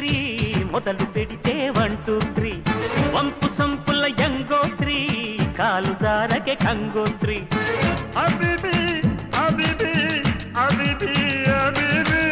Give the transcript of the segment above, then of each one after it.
three మొదలు పెడితే 1 2 3 వంపు సంపుల యంగోత్రి కాలు జారకే కంగోత్రి హబీబీ హబీబీ హబీబీ హబీబీ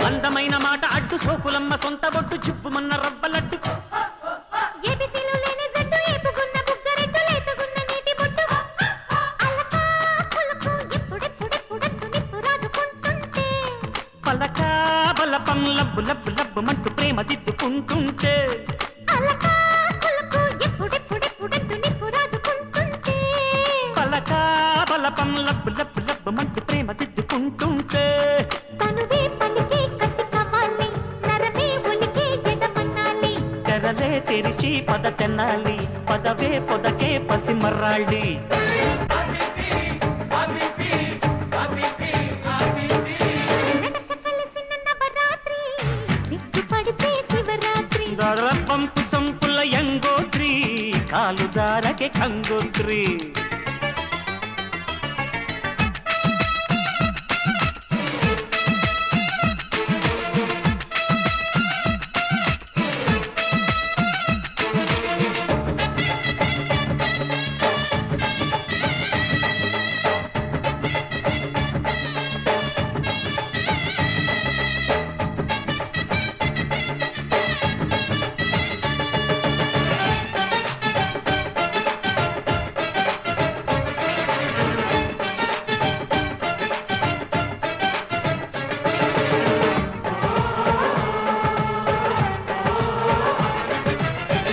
అందమైన మాట అడ్డు సోకులమ్మ సొంత బొట్టు జిప్పుమన్న రవ్వలడ్డు ఏబీసీలో లేని జట్టు ఏపుకున్న బుగ్గరెట్టు లేతగున్న నీటి బొట్టు అలకా పులుకు ఎప్పుడెప్పుడెప్పుడెట్టు నిప్పు రాజుకుంటుంటే పలకా బలపం లబ్బు లబ్బు లబ్బు మంటూ ప్రేమ దిద్దుకుంటుంటే అలకా పులుకు ఎప్పుడెప్పుడెప్పుడెట్టు నిప్పు రాజుకుంటుంటే పలకా బలపం లబ్బు లబ్బు లబ్బు మంటూ ప్రేమ దిద్దుకుంటుంటే తనువే పలికే కసి కవ్వాలి నరమే ఒలికే ఎదమన్నాలి తెరలే తెరిచి పద తెన్నాలి పదవే పొదకే పసిమర్రాళ్ళి నడక కలిసిన నవరాత్రి సిగ్గుపడితే శివరాత్రి పంపు సంపుల యంగోత్రి కాలు జారకే కంగోత్రి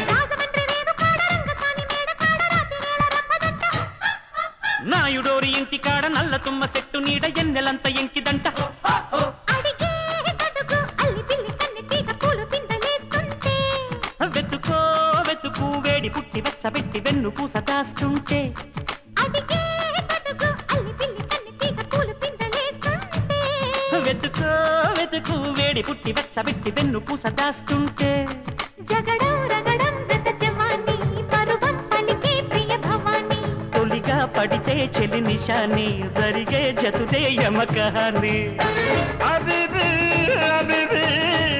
రాజమండ్రి రేవు కాడ రంగసాని మేడ కాడ రాతి వేళ రప్పదంట నాయుడోరి ఇంటి కాడ నల్ల తుమ్మ సెట్టు నీడ ఎన్నెలంత ఎంకిదంట అడిగే గడుగు అల్లి పిల్లి కన్నె తీగ పూలు పిందలేస్తుంటే వెతుకో వెతుకు వేడి పుట్టి వెచ్చబెట్టి వెన్ను పూస దాస్తుంటే అడిగే గడుగు అల్లి పిల్లి కన్నె తీగ పూలు పిందలేస్తుంటే వెతుకో వెతుకు వేడి పుట్టి వెచ్చబెట్టి వెన్ను పూస దాస్తుంటే జగడం రగడం జత జవాని పరువం పలికే ప్రియ భవాని తొలిగా పడితే చెలి నిషాని జరిగే జతుదే యమకహాని హబీబీ హబీబీ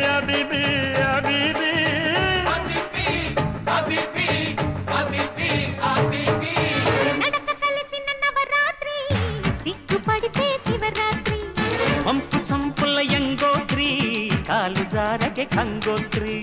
హబీబీ హబీబీ నడక కలిసిన నవరాత్రి సిగ్గుపడితే శివరాత్రి పంపు సంపుల యంగోత్రి కాలు జారకే కంగోత్రి